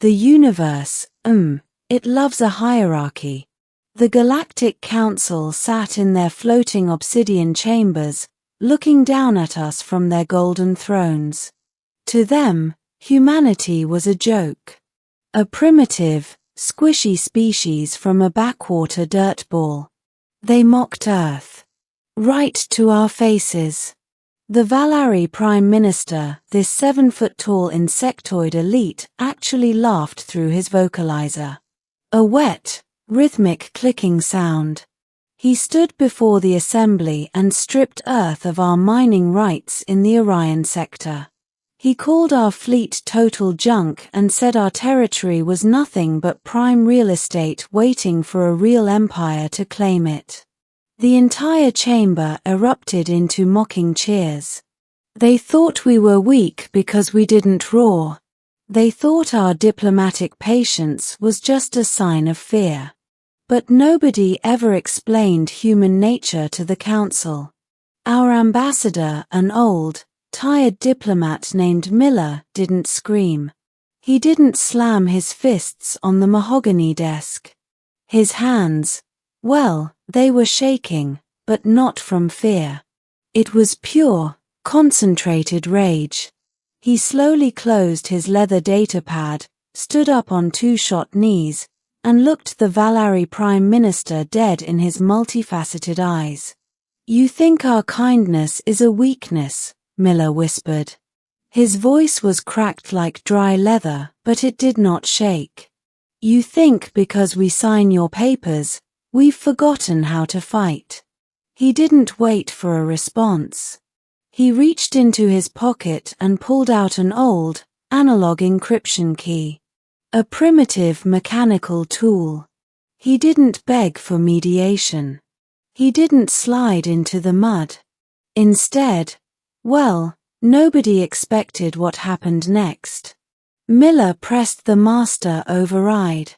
The universe, it loves a hierarchy. The Galactic Council sat in their floating obsidian chambers, looking down at us from their golden thrones. To them, humanity was a joke. A primitive, squishy species from a backwater dirtball. They mocked Earth. Right to our faces. The Valari Prime Minister, this 7-foot-tall insectoid elite, actually laughed through his vocalizer. A wet, rhythmic clicking sound. He stood before the assembly and stripped Earth of our mining rights in the Orion sector. He called our fleet total junk and said our territory was nothing but prime real estate waiting for a real empire to claim it. The entire chamber erupted into mocking cheers. They thought we were weak because we didn't roar. They thought our diplomatic patience was just a sign of fear. But nobody ever explained human nature to the council. Our ambassador, an old, tired diplomat named Miller, didn't scream. He didn't slam his fists on the mahogany desk. His hands, well, they were shaking, but not from fear. It was pure, concentrated rage. He slowly closed his leather datapad, stood up on 2 knees, and looked the Valari Prime Minister dead in his multifaceted eyes. "You think our kindness is a weakness," Miller whispered. His voice was cracked like dry leather, but it did not shake. "You think because we sign your papers, we've forgotten how to fight." He didn't wait for a response. He reached into his pocket and pulled out an old, analog encryption key. A primitive mechanical tool. He didn't beg for mediation. He didn't slide into the mud. Instead, well, nobody expected what happened next. Miller pressed the master override.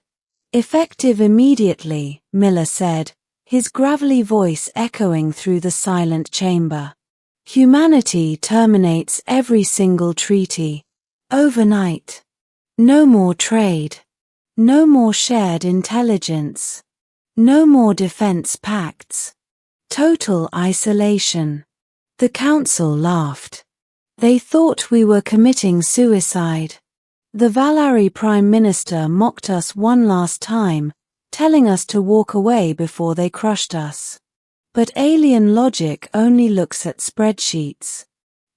"Effective immediately," Miller said, his gravelly voice echoing through the silent chamber. "Humanity terminates every single treaty. Overnight. No more trade. No more shared intelligence. No more defense pacts. Total isolation." The council laughed. They thought we were committing suicide. The Valari Prime Minister mocked us one last time, telling us to walk away before they crushed us. But alien logic only looks at spreadsheets.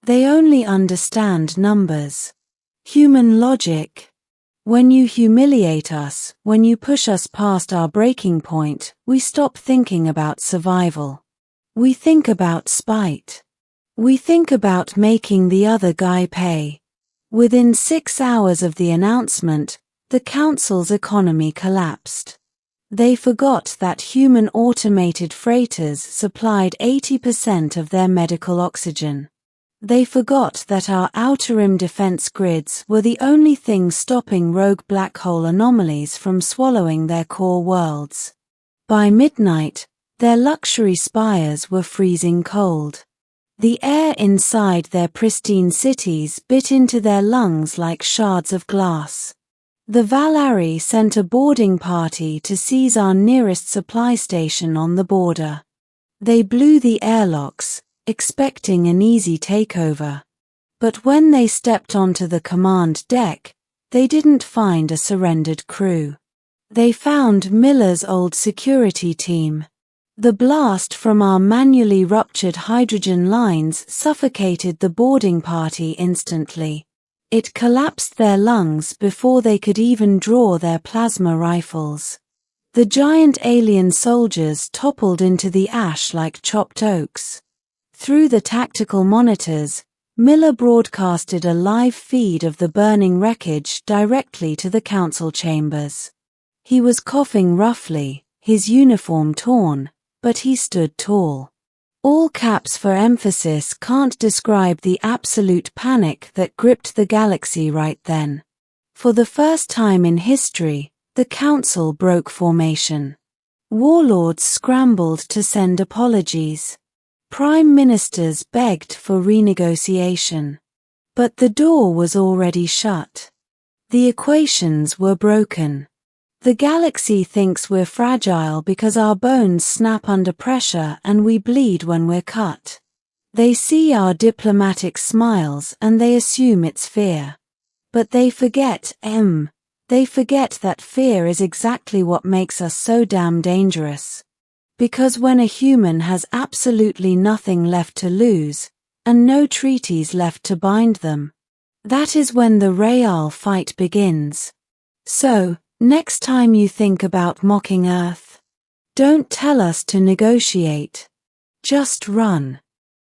They only understand numbers. Human logic. When you humiliate us, when you push us past our breaking point, we stop thinking about survival. We think about spite. We think about making the other guy pay. Within 6 hours of the announcement, the council's economy collapsed. They forgot that human automated freighters supplied 80% of their medical oxygen. They forgot that our outer rim defense grids were the only thing stopping rogue black hole anomalies from swallowing their core worlds. By midnight, their luxury spires were freezing cold. The air inside their pristine cities bit into their lungs like shards of glass. The Valari sent a boarding party to seize our nearest supply station on the border. They blew the airlocks, expecting an easy takeover. But when they stepped onto the command deck, they didn't find a surrendered crew. They found Miller's old security team. The blast from our manually ruptured hydrogen lines suffocated the boarding party instantly. It collapsed their lungs before they could even draw their plasma rifles. The giant alien soldiers toppled into the ash like chopped oaks. Through the tactical monitors, Miller broadcasted a live feed of the burning wreckage directly to the council chambers. He was coughing roughly, his uniform torn, but he stood tall. All caps for emphasis can't describe the absolute panic that gripped the galaxy right then. For the first time in history, the council broke formation. Warlords scrambled to send apologies. Prime ministers begged for renegotiation. But the door was already shut. The equations were broken. The galaxy thinks we're fragile because our bones snap under pressure and we bleed when we're cut. They see our diplomatic smiles and they assume it's fear. But they forget that fear is exactly what makes us so damn dangerous. Because when a human has absolutely nothing left to lose, and no treaties left to bind them, that is when the real fight begins. So, next time you think about mocking Earth, don't tell us to negotiate. Just run.